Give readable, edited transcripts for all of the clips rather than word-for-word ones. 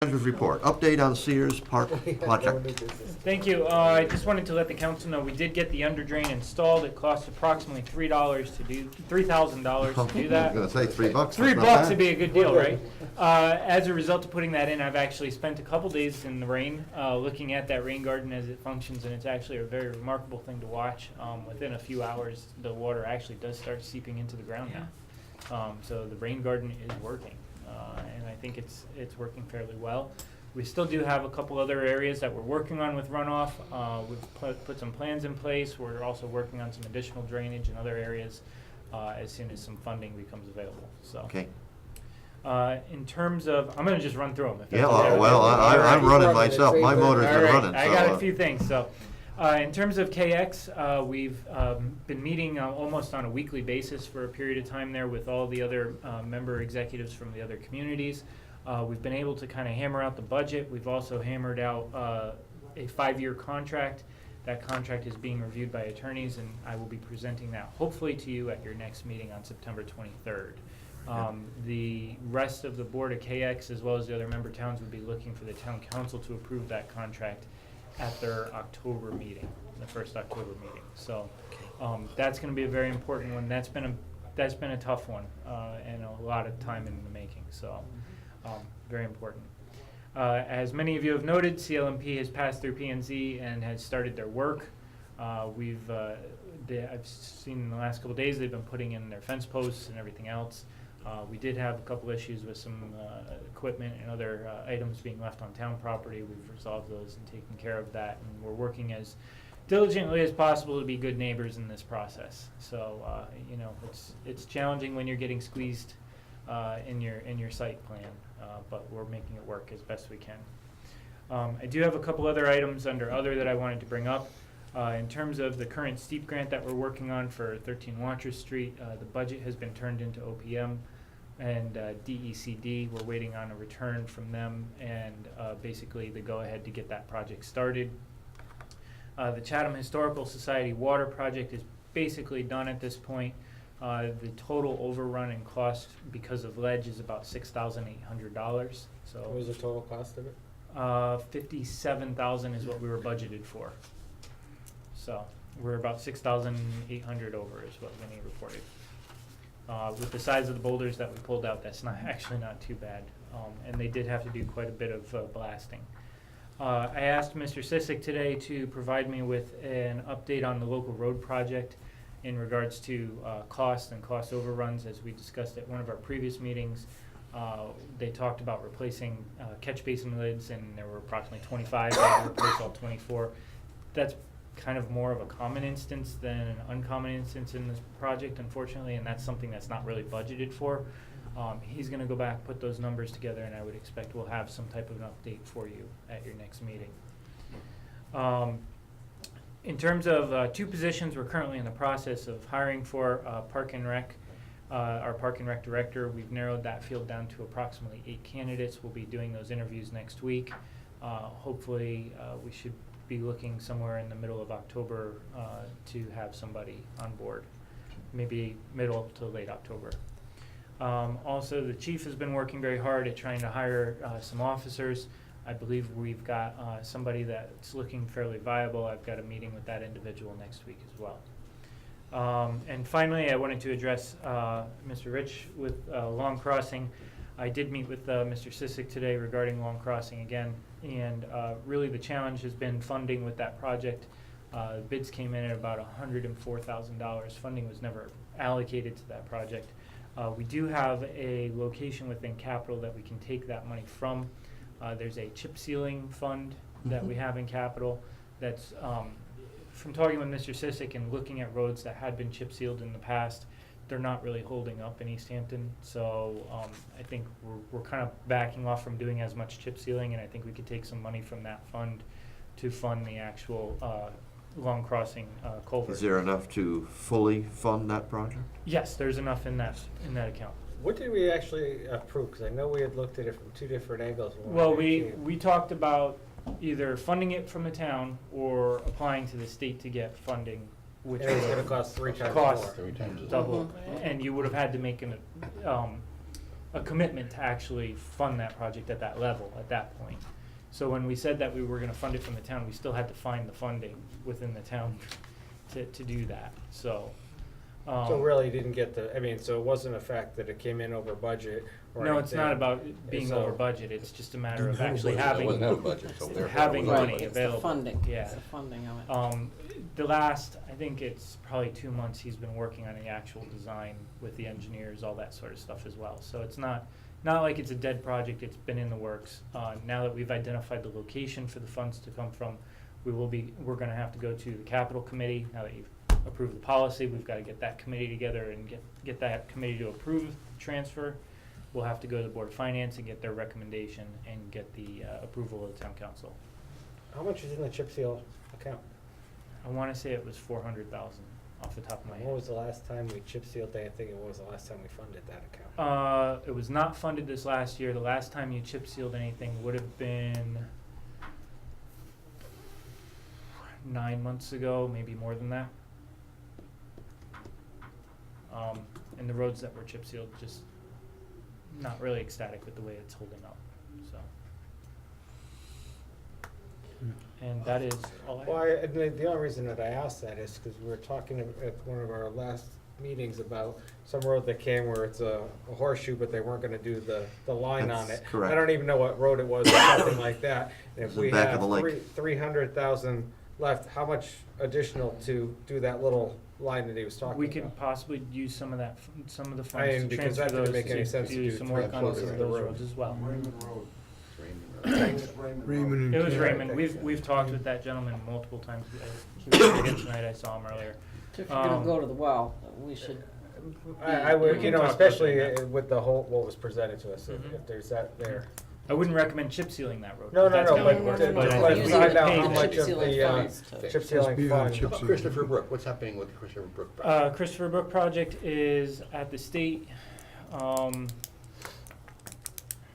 Manager's report, update on Sears Park project. Thank you. I just wanted to let the council know we did get the under drain installed. It cost approximately $3,000 to do that. I was gonna say $3. $3 that's not would bad. be a good deal, right? As a result of putting that in, I've actually spent a couple days in the rain, looking at that rain garden as it functions, and it's actually a very remarkable thing to watch. Within a few hours, the water actually does start seeping into the ground now. So the rain garden is working, and I think it's working fairly well. We still do have a couple other areas that we're working on with runoff. We've put some plans in place. We're also working on some additional drainage in other areas as soon as some funding becomes available. So, Okay. in terms of, I'm going to just run through them. If Yeah, that's okay with well, you. I'm running myself. My motor's All been right, running. I so, got a few things. So, in terms of KX, we've been meeting almost on a weekly basis for a period of time there with all the other member executives from the other communities. We've been able to kind of hammer out the budget. We've also hammered out a 5-year contract. That contract is being reviewed by attorneys, and I will be presenting that hopefully to you at your next meeting on September 23rd. The rest of the board of KX, as well as the other member towns, would be looking for the town council to approve that contract at their October meeting, the first October meeting. So that's going to be a very important one. That's been a tough one and a lot of time in the making. So very important. As many of you have noted, CLMP has passed through P&Z and has started their work. I've seen in the last couple of days they've been putting in their fence posts and everything else. We did have a couple issues with some equipment and other items being left on town property. We've resolved those and taken care of that, and we're working as diligently as possible to be good neighbors in this process. So it's challenging when you're getting squeezed in your site plan, but we're making it work as best we can. I do have a couple other items under other that I wanted to bring up. In terms of the current steep grant that we're working on for 13 Watrous Street, the budget has been turned into OPM and DECD. We're waiting on a return from them and basically the go-ahead to get that project started. The Chatham Historical Society water project is basically done at this point. The total overrun in cost because of ledge is about $6,800. So What was the total cost of it? $57,000 is what we were budgeted for. So we're about 6,800 over is what Winnie reported. With the size of the boulders that we pulled out, that's actually not too bad. And they did have to do quite a bit of blasting. I asked Mr. Sissick today to provide me with an update on the local road project in regards to cost and cost overruns. As we discussed at one of our previous meetings, they talked about replacing catch basin lids, and there were approximately 25. They had to replace all 24. That's kind of more of a common instance than an uncommon instance in this project, unfortunately, and that's something that's not really budgeted for. He's going to go back, put those numbers together, and I would expect we'll have some type of an update for you at your next meeting. In terms of 2 positions, we're currently in the process of hiring for Park and Rec, our Park and Rec director. We've narrowed that field down to approximately 8 candidates. We'll be doing those interviews next week. Hopefully, we should be looking somewhere in the middle of October to have somebody on board, maybe middle to late October. Also, the chief has been working very hard at trying to hire some officers. I believe we've got somebody that's looking fairly viable. I've got a meeting with that individual next week as well. And finally, I wanted to address Mr. Rich with Long Crossing. I did meet with Mr. Sissick today regarding Long Crossing again, and really the challenge has been funding with that project. Bids came in at about $104,000. Funding was never allocated to that project. We do have a location within Capital that we can take that money from. There's a chip sealing fund that we have in Capital that's, from talking with Mr. Sissick and looking at roads that had been chip sealed in the past, they're not really holding up in East Hampton. So I think we're kind of backing off from doing as much chip sealing, and I think we could take some money from that fund to fund the actual Long Crossing culvert. Is there enough to fully fund that project? Yes, there's enough in that account. What did we actually approve? Because I know we had looked at it from 2 different angles. Well, we talked about either funding it from the town or applying to the state to get funding, which And it's would going to cost 3 times cost more. double, and you would have had to make a commitment to actually fund that project at that level, at that point. So when we said that we were gonna fund it from the town, we still had to find the funding within the town to do that, so. So really didn't get so it wasn't a fact that it came in over budget or No, it's not anything. about it being So- over budget, it's just a matter Didn't of have a actually budget. It having. wasn't have a budget, so therefore it Having wasn't money budget. It's the available, funding, yeah. it's the funding of it. The last, I think it's probably 2 months, he's been working on the actual design with the engineers, all that sort of stuff as well. So it's not like it's a dead project, it's been in the works. Now that we've identified the location for the funds to come from, we're gonna have to go to the capital committee. Now that you've approved the policy, we've gotta get that committee together and get that committee to approve the transfer. We'll have to go to the Board of Finance and get their recommendation and get the approval of the town council. How much is in the chip seal account? I wanna say it was 400,000 off the top of my head. When was the last time we chip sealed that? I think it was the last time we funded that account. It was not funded this last year. The last time you chip sealed anything would have been 9 months ago, maybe more than that. And the roads that were chip sealed, just not really ecstatic with the way it's holding up, so. And that is all I Well, have. the only reason that I asked that is because we were talking at one of our last meetings about some road that came where it's a horseshoe, but they weren't gonna do the line on That's it. correct. I don't even know what road it was or something like that. And if It's the we back have of the lake. 300,000 left, how much additional to do that little line that he was talking about? We could possibly use some of that, some of the I funds mean, to because transfer that didn't those make any sense to to do do some work on closer some to of the those road. roads as well. Raymond Road. Raymond and It was Ken. Raymond. We've talked with that gentleman multiple times. He was here again tonight. I saw him earlier. So if you're gonna Um, go to the well, we should, I We would, can you know, talk about especially that. with the whole, what was presented to us, Mhm. if there's that there. I wouldn't recommend chip sealing that road. No, no, That's no, not but gonna work. to- But but if we find could out pay how the- much of sealing the, funds to- chip sealing Let's be on fund. chip How about seal. Christopher Brook, what's happening with the Christopher Brook project? Christopher Brook project is at the state.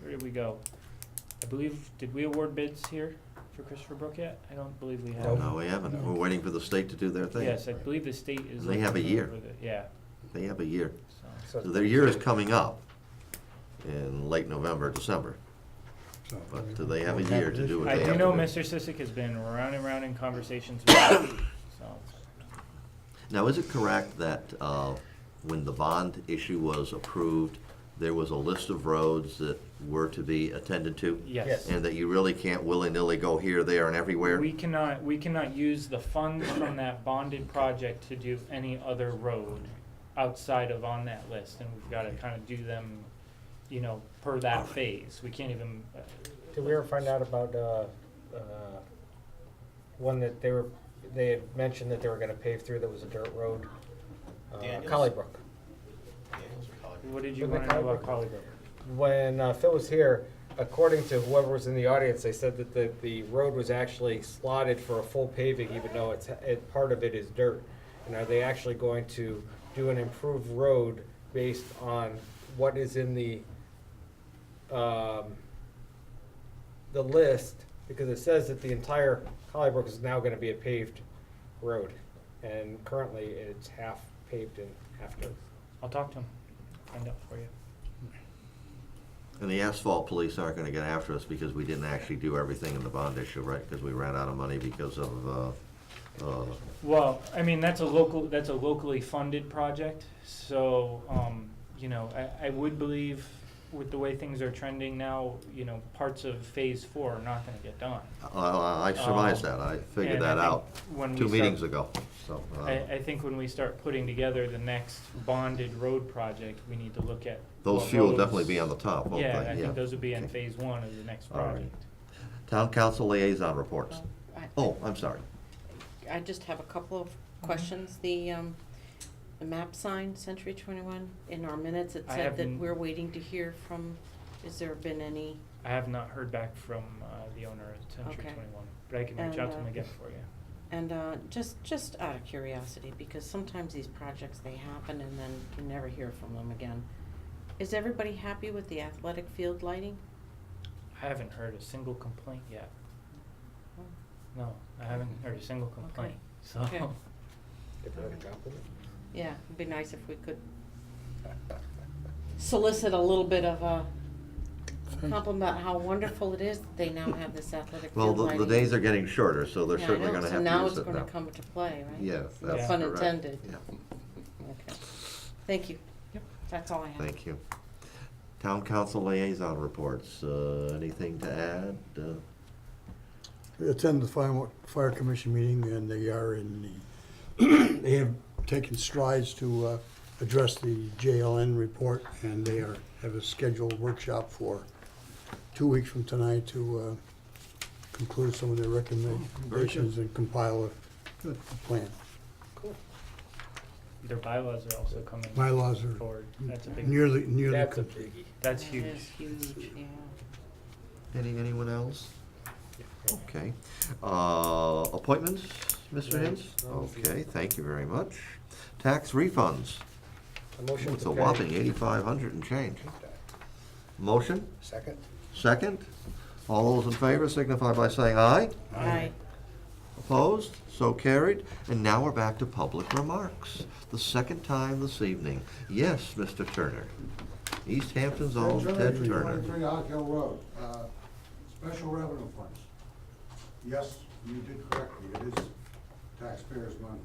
Where did we go? I believe, did we award bids here for Christopher Brook yet? I don't believe we have. No, we haven't. We're waiting for the state to do their thing. Yes, I believe the state is. They have a looking year. over the- Yeah, They have a year. so. So their year is coming up in late November, December. So, But do they have a year to do what I they do have know to do? Mr. Sissick has been round and round in conversations with me, so. Now, is it correct that when the bond issue was approved, there was a list of roads that were to be attended to? Yes. And that you really can't willy-nilly go here, there, and everywhere? We cannot use the funds from that bonded project to do any other road outside of on that list, and we've gotta kinda do them, you know, per that phase. We can't even, Did we ever find out about, one that they had mentioned that they were gonna pave through that was a dirt road? Daniels? Collybrook. what did you From the wanna know about College- Collybrook? When Phil was here, according to whoever was in the audience, they said that the road was actually slotted for a full paving, even though part of it is dirt. And are they actually going to do an improved road based on what is in the list? Because it says that the entire Collybrook is now gonna be a paved road, and currently it's half paved and half dirt. I'll talk to him, find out for you. And the asphalt police aren't gonna get after us because we didn't actually do everything in the bond issue, right? Because we ran out of money because of, Well, I mean, that's a locally funded project, so, you know, I would believe with the way things are trending now, you know, parts of phase 4 are not gonna get done. I surmised that. I figured And I that think out when we 2 start- meetings ago, so. I think when we start putting together the next bonded road project, we need to look at. Those what few will roads- definitely be on the top, won't they? Yeah, I think those would be in Okay. phase 1 of the next All right. project. Town council liaison reports. I- Oh, I'm sorry. I just have a couple of questions. The map sign, Century 21, in our minutes, it I said that haven't- we're waiting to hear from, has there been any? I have not heard back from the owner of Century Okay. 21, but I can reach And, out to him again for you. And just out of curiosity, because sometimes these projects, they happen and then you never hear from them again. Is everybody happy with the athletic field lighting? I haven't heard a single complaint yet. No, I haven't heard a single complaint, so. Okay. Did we have a drop in it? Yeah, it'd be nice if we could solicit a little bit of a compliment, how wonderful it is that they now have this athletic Well, field the lighting. days are getting shorter, so they're Yeah, I certainly know. gonna have to So now use it's it gonna now. come into play, right? Yes, Yeah. that's Pun correct. intended. Yeah, Okay. Thank you. Yep. That's all I have. thank you. Town council liaison reports, anything to add? Attend the fire commission meeting, and they are in the, they have taken strides to address the JLN report, and they have a scheduled workshop for 2 weeks from tonight to conclude some of their recommendations and compile a plan. Their bylaws are also coming Bylaws are forward. That's a big, nearly That's a complete. biggie. that's That huge. is huge, yeah. Anyone else? Okay. Appointments, Mr. No, Hins? no. Okay, thank you very much. Tax refunds. A motion It's to a pay. whopping 8,500 and change. Motion? Second? Second? All those in favor signify by saying aye. Aye. Opposed? So carried. And now we're back to public remarks. The second time this evening. Yes, Mr. Turner. East Hampton's own Ted Turner. 23 Hog Hill Road, special revenue funds. Yes, you did correctly, it is taxpayers' money.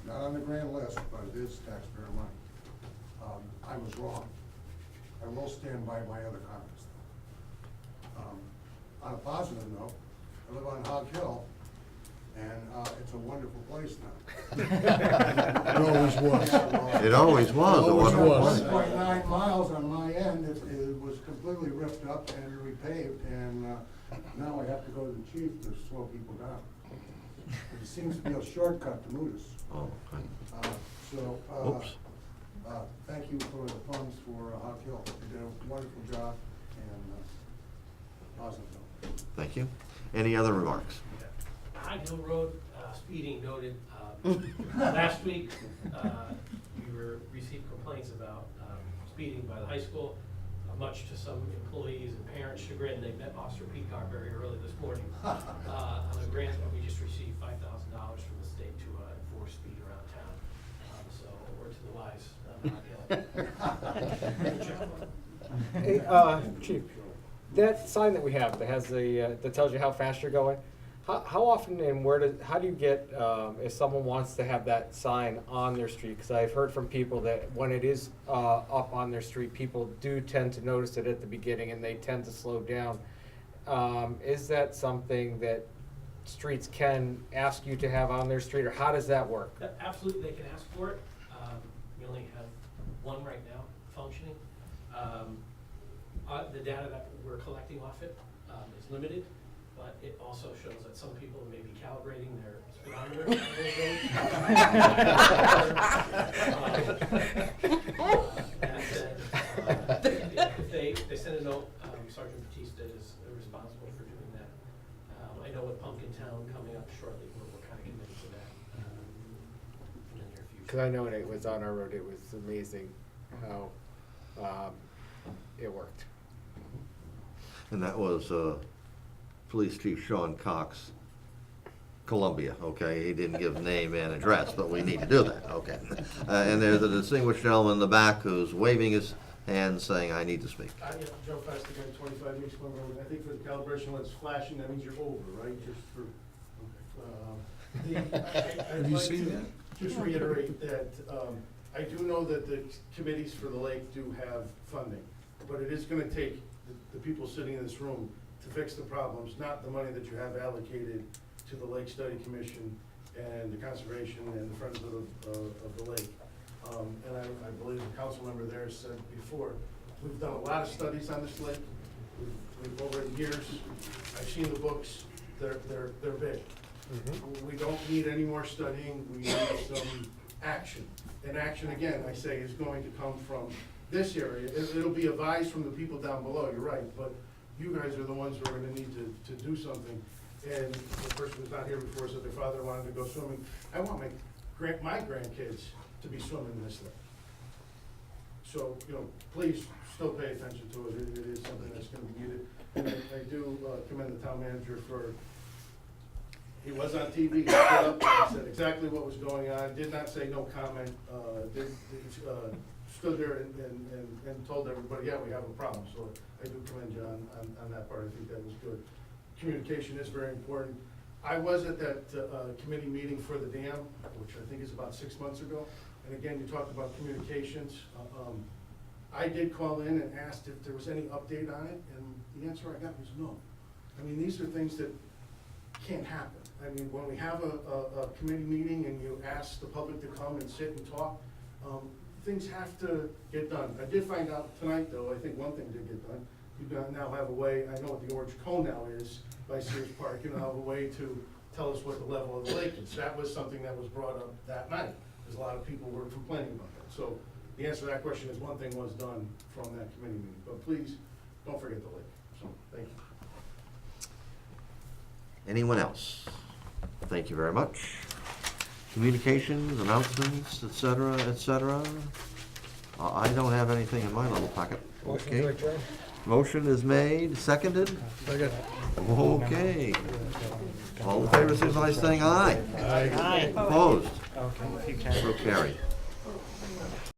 Not on the grand list, but it is taxpayer money. I was wrong. I will stand by my other comments. On a positive note, I live on Hog Hill, and it's a wonderful place now. It always was. It always was a Always wonderful was. place. 1.9 miles on my end, it was completely ripped up and repaved, and now I have to go to the chief to slow people down. It seems to be a shortcut to Mutis. Oh, okay. So, Oops. thank you for the funds for Hog Hill. You did a wonderful job, and positive note. Thank you. Any other remarks? High Hill Road, speeding noted. Last week, we received complaints about speeding by the high school. Much to some employees and parents' chagrin, they met Officer Peacock very early this morning. On a grant that we just received $5,000 from the state to enforce speed around town. So, word to the wise. Hey, Chief, that sign that we have that has that tells you how fast you're going, how often and how do you get, if someone wants to have that sign on their street? Because I've heard from people that when it is up on their street, people do tend to notice it at the beginning and they tend to slow down. Is that something that streets can ask you to have on their street, or how does that work? Absolutely, they can ask for it. We only have one right now functioning. The data that we're collecting off it is limited, but it also shows that some people may be calibrating their speedometer. That said, if they send a note, Sergeant Batista is responsible for doing that. I know with Pumpkin Town coming up shortly, we're kind of committed to that in the near future. Because I know when it was on our road, it was amazing how it worked. And that was Police Chief Sean Cox, Columbia, okay? He didn't give name and address, but we need to do that, okay? And there's a distinguished gentleman in the back who's waving his hand saying, I need to speak. Yeah, Joe Festigan, 25 East Glen Road. I think for the calibration, when it's flashing, that means you're over, right? Just for, Have you seen that? Just reiterate that, I do know that the committees for the lake do have funding, but it is gonna take the people sitting in this room to fix the problems, not the money that you have allocated to the Lake Study Commission and the Conservation and the Friends of the Lake. And I believe the council member there said before, we've done a lot of studies on this lake. We've over the years, I've seen the books, they're big. We don't need any more studying, we need some action. And action, again, I say, is going to come from this area. It'll be advised from the people down below, you're right, but you guys are the ones who are gonna need to do something. And the person who's not here before said their father wanted to go swimming. I want my grandkids to be swimming in this lake. So, please still pay attention to it. It is something that's gonna be needed. And I do commend the town manager for, he was on TV, he stood up and said exactly what was going on, did not say no comment, stood there and told everybody, yeah, we have a problem. So I do commend you on that part. I think that was good. Communication is very important. I was at that committee meeting for the dam, which I think is about 6 months ago. And again, you talked about communications. I did call in and asked if there was any update on it, and the answer I got was no. I mean, these are things that can't happen. I mean, when we have a committee meeting and you ask the public to come and sit and talk, things have to get done. I did find out tonight, though, I think one thing did get done. You now have a way, I know what the orange cone now is by Sears Park, you now have a way to tell us what the level of the lake is. That was something that was brought up that night, because a lot of people were complaining about that. So the answer to that question is one thing was done from that committee meeting. But please, don't forget the lake. So, thank you. Anyone else? Thank you very much. Communications, announcements, et cetera, et cetera. I don't have anything in my little packet. Motion Okay. to adjourn? Motion is made, seconded? Second. Okay. All in favor, signify by saying aye. Aye. Opposed? Okay, if you can. So carried.